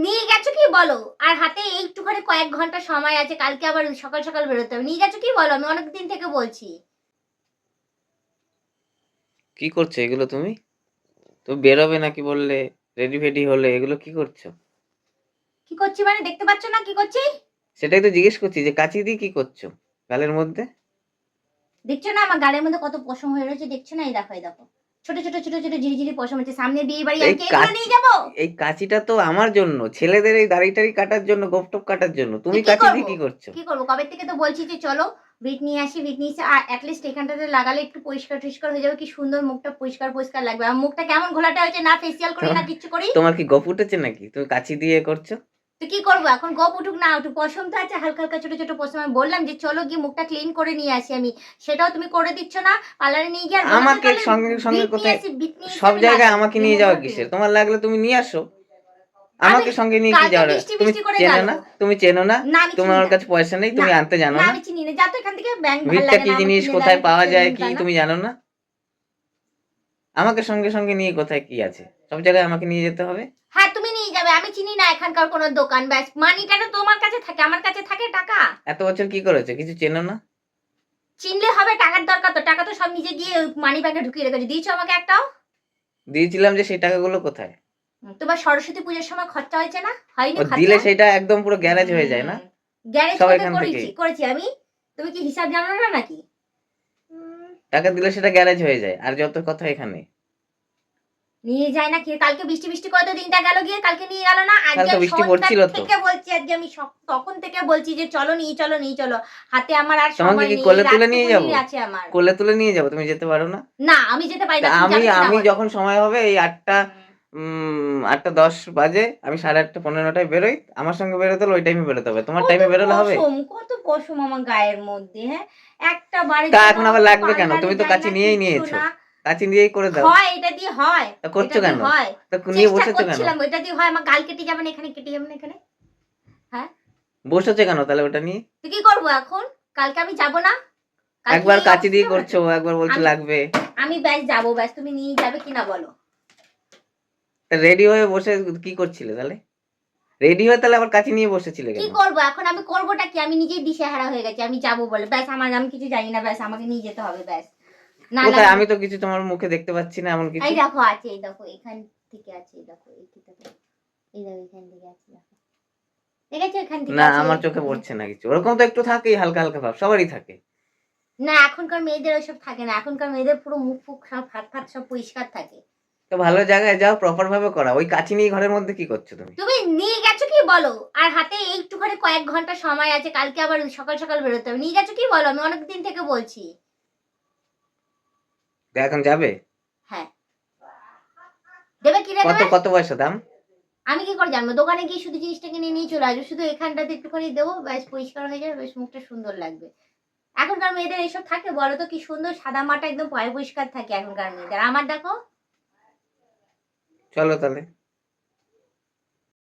নিয়ে গেছো কি বলো? আর হাতে একটুখানি কয়েক ঘন্টা সময় আছে, কালকে আবার সকাল সকাল বেরোতে হবে। নিয়ে গেছো কি বলো? আমি অনেকদিন থেকে বলছি। কি করছো এগুলো তুমি? তুমি বেরোবে নাকি বললে, রেডি ফেডি হলে, এগুলো কি করছো? কি করছি মানে দেখতে পাচ্ছ না কি করছি? সেটাই তো জিজ্ঞেস করছি যে কাচি দিয়ে কি করছো গালের মধ্যে? দেখছো না আমার গালের মধ্যে কত পশম হয়ে রয়েছে? দেখছো না? এই দেখো, এই দেখো, ছোট ছোট ছোট ছোট ঝিরিঝিরি পশম হচ্ছে। সামনে বিয়ে বাড়ি, এই আমি কি এগুলো কাচি, নিয়ে যাবো? এই কাচিটা তো আমার জন্য, ছেলেদের এই দাড়ি টাড়ি কাটার জন্য, গোফ টোপ কাটার জন্য। তুই তুমি কি কাচি দিয়ে করবো? কি করছো? কি করবো? কবে থেকে তো বলছি যে চলো ভিট নিয়ে আসি, ভিট নিয়ে এসে অ্যাটলিস্ট এখানটাতে লাগালে একটু পরিষ্কার টরিষ্কার হয়ে যাবে। কি সুন্দর মুখটা পরিষ্কার পরিষ্কার লাগবে। আমার মুখটা কেমন ঘোলাটে হয়েছে, না ফেসিয়াল করি না কিচ্ছু করি। তোমার কি গোফ উঠেছে নাকি তুমি কাচি দিয়ে করছো? তো কি করবো এখন? গোপ উঠুক না উঠুক, পশম তো আছে হালকা হালকা ছোট ছোট পশম। আমি বললাম যে চলো গিয়ে মুখটা ক্লিন করে নিয়ে আসি আমি, সেটাও তুমি করে দিচ্ছ না। পার্লারে নিয়ে গিয়ে আর বলো যে আমাকে তাহলে সঙ্গে সঙ্গে বিট নিয়ে কোথায়? আসি, বিট নিয়ে এসে সব আমি জায়গায় লাগাই আমাকে দিয়ে নিয়ে যাওয়া মুখগুলো কিসের? ক্লিন। তোমার লাগলে তুমি নিয়ে আসো। আমি আমাকে সঙ্গে নিয়ে কি কালকে যাওয়ার? বৃষ্টি তুমি বৃষ্টি করে চেনো গেল। না? তুমি চেনো না? না আমি চিনি তোমার না। কাছে পয়সা নেই, না তুমি আনতে জানো না না? আমি চিনি না, যা তো এখান থেকে। ব্যাংক ভাল ভিড়টা লাগে কি না আমার জিনিস, কিনে দেয় কোথায় না, পাওয়া কিছু যায়, এমন কি তা না। তুমি জানো না? আমাকে সঙ্গে সঙ্গে নিয়ে কোথায় কি আছে? সব জায়গায় আমাকে নিয়ে যেতে হবে? হ্যাঁ তুমি নিয়ে যাবে, আমি চিনি না এখানকার কোনো দোকান। ব্যাস মানিটা তো তোমার কাছে থাকে, আমার কাছে থাকে টাকা। এত বছর কি করেছো? কিছু চেনো না? চিনলে হবে? টাকার দরকার তো, টাকা তো সব নিজে গিয়ে মানি ব্যাগে ঢুকিয়ে রেখেছো। দিয়েছো আমাকে একটাও? দিয়েছিলাম, যে সেই টাকাগুলো কোথায়? তোমার সরস্বতী পুজোর সময় খরচা হয়েছে না? হয়নি ও দিলে খরচা? সেটা একদম পুরো গ্যারেজ হয়ে যায় না? গ্যারেজ সব কোথায় এখান করেছি থেকেই করেছি আমি? তুমি কি হিসাব জানো না নাকি? টাকা দিলে সেটা গ্যারেজ হয়ে যায়, আর যত কথা এখানে। নিয়ে যায় না কি? কালকে বৃষ্টি বৃষ্টি করে তো দিনটা গেল গিয়ে, কালকে নিয়ে গেল না। আজকে কালকে আমি বৃষ্টি সন্ধ্যা পড়ছিল তো। থেকে বলছি, আজকে আমি তখন থেকে বলছি যে চলো নিয়ে চলো নিয়ে চলো। হাতে আমার আর তোমাকে সময় কি নেই, এই কোলে তুলে নিয়ে রাতটুকুনি যাব? আছে আমার। কোলে তুলে নিয়ে যাব? তুমি যেতে পারো না? না আমি যেতে পারি তা না, তুমি আমি যাবে কিনা আমি বলো? যখন সময় হবে এই 8টা, 8টা 10 বাজে, আমি 8:30-8:15টায় বেরোই। আমার সঙ্গে বেরোতে হলে ওই টাইমে বেরোতে হবে। তোমার কত টাইমে বেরোলে হবে? পশম, কত পশম আমার গায়ের মধ্যে, হ্যাঁ? একটা বারের তা জন্য এখন আবার লাগবে কেন? পার্লারে তুমি তো যাই কাঁচি না, নিয়েই কিচ্ছু নিয়েছো। না। কাঁচি দিয়েই করে দাও। হয়, এটা দিয়ে হয়। তা এটা করছো দিয়ে কেন? হয়। তা নিয়ে চেষ্টা বসেছো কেন? করছিলাম, এটা দিয়ে হয়। আমার গাল কেটে যাবে না এখানে, কেটে যাবে না এখানে। হ্যাঁ? বসেছো কেন তাহলে ওটা নিয়ে? তো কি করবো এখন? কালকে আমি যাব না? কালকে একবার এই কাঁচি অবস্থা দিয়ে হবে করছো, নাকি? একবার বলছো আমি লাগবে। আমি ব্যাস যাবো, ব্যাস তুমি নিয়ে যাবে কিনা বলো? তা রেডি হয়ে বসে কি করছিলে তাহলে? রেডি হয়ে তাহলে আবার কাঁচি নিয়ে বসেছিলে কি কেন? করবো এখন? আমি করবোটা কি? আমি নিজেই দিশেহারা হয়ে গেছি। আমি যাবো বলে ব্যাস, আমি কিছু জানি না, ব্যাস আমাকে নিয়ে যেতে হবে ব্যাস। না কোথায়? লাগালে আমি তো কিছু তোমার মুখে দেখতে পাচ্ছি না এমন এই কিছু। দেখো আছে, এই দেখো এখান থেকে আছে, এই দেখো এই থেকে, এই দেখো এখান থেকে আছে, দেখো দেখেছো এখান থেকে না, আছে। আমার চোখে পড়ছে না কিছু। ওরকম তো একটু থাকেই, হালকা হালকা ভাব সবারই থাকে। না এখনকার মেয়েদের ওইসব থাকে না, এখনকার মেয়েদের পুরো মুখ ফুক সব হাত ফাত সব পরিষ্কার থাকে। তো ভালো জায়গায় যাও, প্রপার ভাবে করা। ওই কাঁচি নিয়ে ঘরের মধ্যে কি করছো তুমি? তুমি নিয়ে গেছো কি বলো? আর হাতে একটুখানি কয়েক ঘন্টা সময় আছে, কালকে আবার সকাল সকাল বেরোতে হবে। নিয়ে গেছো কি বলো? আমি অনেকদিন থেকে বলছি। তা এখন যাবে? হ্যাঁ। দেবে কিনে কত দেবে? কত পয়সা দাম? আমি কি করে জানবো? দোকানে গিয়ে শুধু জিনিসটা কিনে নিয়ে চলে আসবো। শুধু এখানটাতে একটুখানি দেবো, ব্যাস পরিষ্কার হয়ে যাবে, বেশ মুখটা সুন্দর লাগবে। এখনকার মেয়েদের এইসব থাকে বলো তো? কি সুন্দর সাদা মাটা একদম পয় পরিষ্কার থাকে এখনকার মেয়েদের। আমার দেখো। চলো তাহলে।